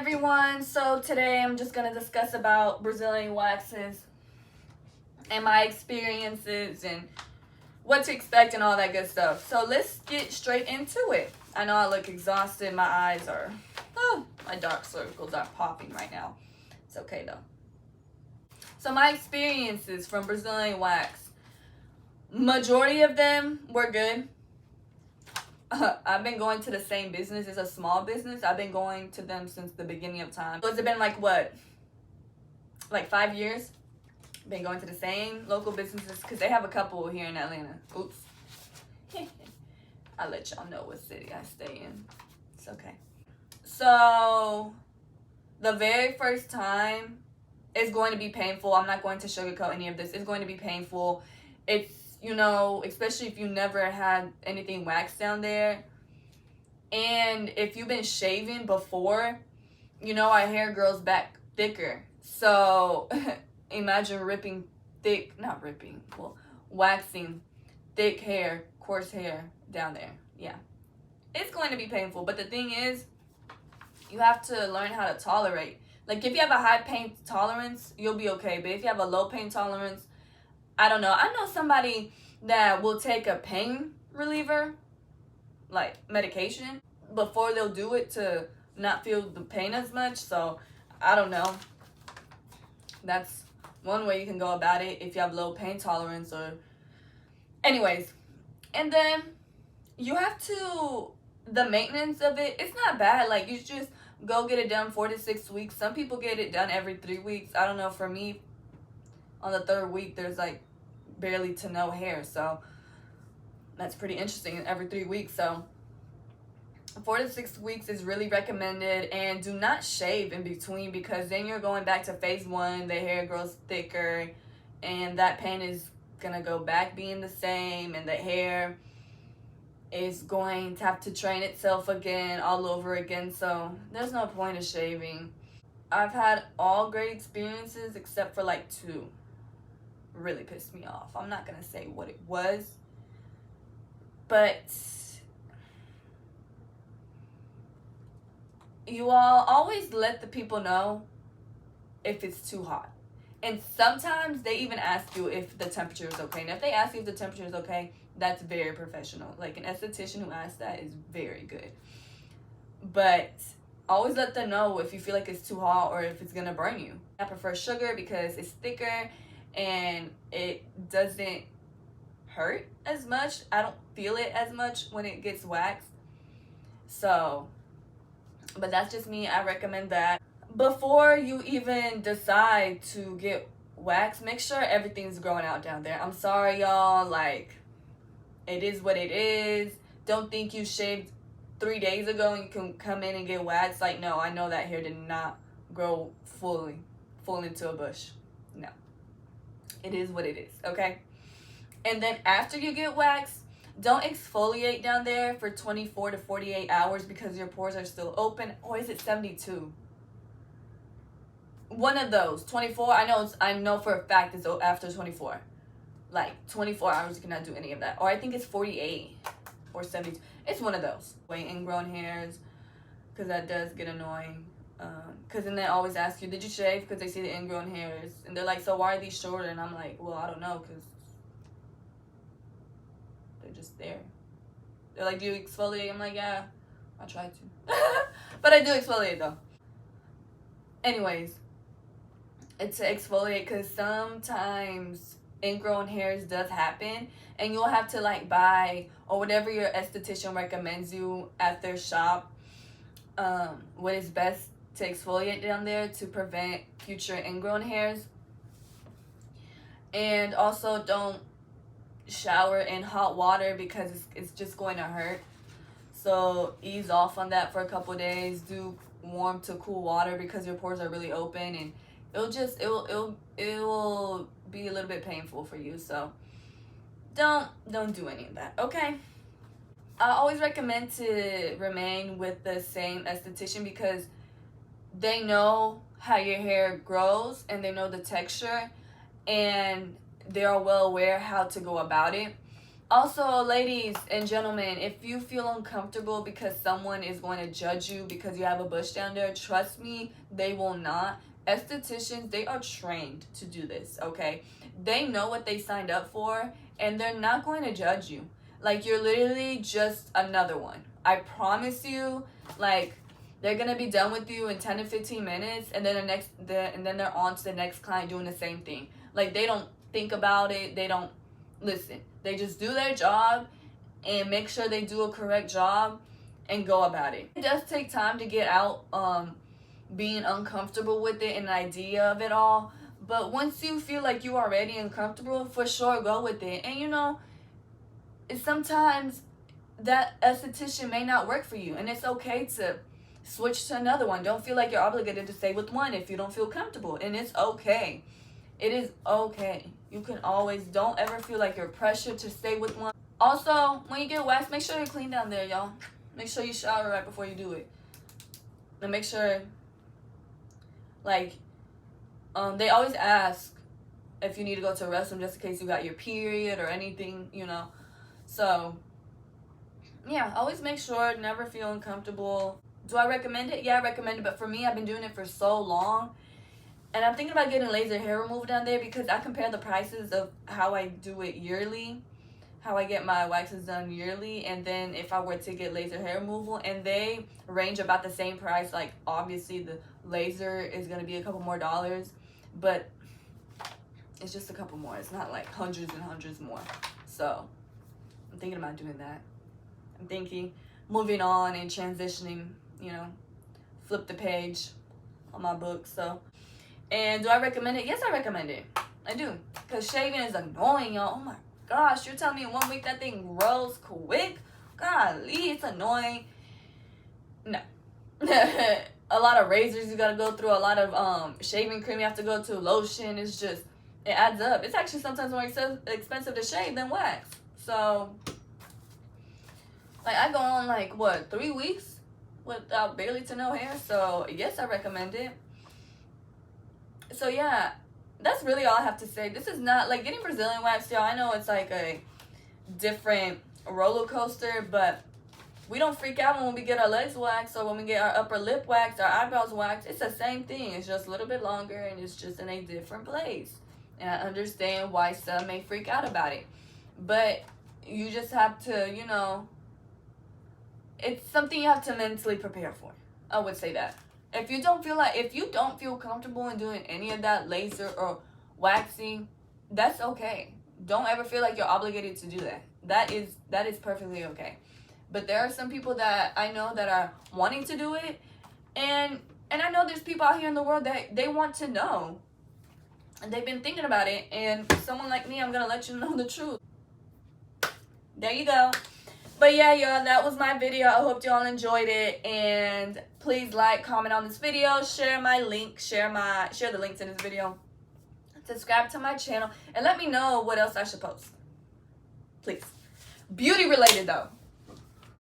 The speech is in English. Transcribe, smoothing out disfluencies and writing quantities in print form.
everyone. So today I'm just going to discuss about Brazilian waxes and my experiences and what to expect and all that good stuff. So let's get straight into it. I know I look exhausted. My eyes are, my dark circles are popping right now. It's okay though. So my experiences from Brazilian wax, majority of them were good. I've been going to the same business. It's a small business. I've been going to them since the beginning of time. So it's been like what? Like 5 years? Been going to the same local businesses because they have a couple here in Atlanta. Oops. I'll let y'all know what city I stay in. It's okay. So the very first time it's going to be painful. I'm not going to sugarcoat any of this. It's going to be painful. It's, you know, especially if you never had anything waxed down there. And if you've been shaving before, you know, our hair grows back thicker. So imagine waxing thick hair, coarse hair down there. Yeah. It's going to be painful. But the thing is, you have to learn how to tolerate. Like, if you have a high pain tolerance, you'll be okay. But if you have a low pain tolerance, I don't know. I know somebody that will take a pain reliever, like medication, before they'll do it to not feel the pain as much. So, I don't know. That's one way you can go about it if you have low pain tolerance or... Anyways. And then you have to... The maintenance of it, it's not bad. Like, you just go get it done 4 to 6 weeks. Some people get it done every 3 weeks. I don't know. For me, on the 3rd week, there's like barely to no hair. So that's pretty interesting. Every 3 weeks. So 4 to 6 weeks is really recommended. And do not shave in between, because then you're going back to phase 1. The hair grows thicker and that pain is going to go back being the same. And the hair is going to have to train itself again all over again. So there's no point of shaving. I've had all great experiences except for like 2 really pissed me off. I'm not gonna say what it was, but you all always let the people know if it's too hot. And sometimes they even ask you if the temperature is okay. And if they ask you if the temperature is okay, that's very professional. Like, an esthetician who asks that is very good. But always let them know if you feel like it's too hot or if it's going to burn you. I prefer sugar because it's thicker and it doesn't hurt as much. I don't feel it as much when it gets waxed. So, but that's just me. I recommend that. Before you even decide to get waxed, make sure everything's growing out down there. I'm sorry, y'all. Like, it is what it is. Don't think you shaved 3 days ago and you can come in and get waxed. Like, no, I know that hair did not grow full into a bush. No. It is what it is, okay? And then after you get waxed, don't exfoliate down there for 24 to 48 hours because your pores are still open. Or is it 72? One of those. 24. I know for a fact it's after 24. Like 24 hours, you cannot do any of that. Or I think it's 48 or 72. It's one of those. Ingrown hairs, because that does get annoying. Because then they always ask you, did you shave? Because they see the ingrown hairs. And they're like, so why are these shorter? And I'm like, well, I don't know, because they're just there. They're like, do you exfoliate? I'm like, yeah, I try to. But I do exfoliate, though. Anyways, it's to exfoliate because sometimes ingrown hairs does happen, and you'll have to like buy or whatever your esthetician recommends you at their shop, what is best to exfoliate down there to prevent future ingrown hairs. And also don't shower in hot water because it's just going to hurt. So ease off on that for a couple days. Do warm to cool water because your pores are really open, and it will be a little bit painful for you. So don't do any of that, okay? I always recommend to remain with the same esthetician because they know how your hair grows and they know the texture, and they are well aware how to go about it. Also, ladies and gentlemen, if you feel uncomfortable because someone is going to judge you because you have a bush down there, trust me, they will not. Estheticians, they are trained to do this, okay? They know what they signed up for, and they're not going to judge you. Like, you're literally just another one. I promise you, like, they're gonna be done with you in 10 to 15 minutes, and then they're on to the next client doing the same thing. Like, they don't think about it. They don't listen. They just do their job and make sure they do a correct job and go about it. It does take time to get out being uncomfortable with it and the idea of it all. But once you feel like you are already uncomfortable, for sure, go with it. And you know, sometimes that esthetician may not work for you, and it's okay to switch to another one. Don't feel like you're obligated to stay with one if you don't feel comfortable, and it's okay. It is okay. You can always, don't ever feel like you're pressured to stay with one. Also, when you get waxed, make sure you're clean down there, y'all. Make sure you shower right before you do it. And make sure, like, they always ask if you need to go to a restroom just in case you got your period or anything, you know. So, yeah, always make sure, never feel uncomfortable. Do I recommend it? Yeah, I recommend it. But for me, I've been doing it for so long. And I'm thinking about getting laser hair removal down there because I compare the prices of how I do it yearly, how I get my waxes done yearly, and then if I were to get laser hair removal, and they range about the same price. Like, obviously the laser is going to be a couple more dollars, but it's just a couple more. It's not like hundreds and hundreds more. So I'm thinking about doing that. I'm thinking moving on and transitioning, you know, flip the page on my book. So, and do I recommend it? Yes, I recommend it. I do. Because shaving is annoying, y'all. Oh my gosh, you're telling me in 1 week that thing grows quick? Golly, it's annoying. No. A lot of razors you gotta go through, a lot of shaving cream you have to go to, lotion. It's just, it adds up. It's actually sometimes more expensive to shave than wax. So, like, I go on, like, what, 3 weeks without barely to no hair? So, yes, I recommend it. So, yeah, that's really all I have to say. This is not, like, getting Brazilian wax, y'all, I know it's, like, a different roller coaster, but we don't freak out when we get our legs waxed or when we get our upper lip waxed, our eyebrows waxed. It's the same thing. It's just a little bit longer, and it's just in a different place. And I understand why some may freak out about it. But you just have to, you know, it's something you have to mentally prepare for. I would say that. If you don't feel comfortable in doing any of that laser or waxing, that's okay. Don't ever feel like you're obligated to do that. That is perfectly okay. But there are some people that I know that are wanting to do it, and I know there's people out here in the world that they want to know, and they've been thinking about it. And someone like me, I'm gonna let you know the truth. There you go. But yeah, y'all, that was my video. I hope y'all enjoyed it, and please like, comment on this video, share my link, share the links in this video, subscribe to my channel, and let me know what else I should post, please. Beauty related though.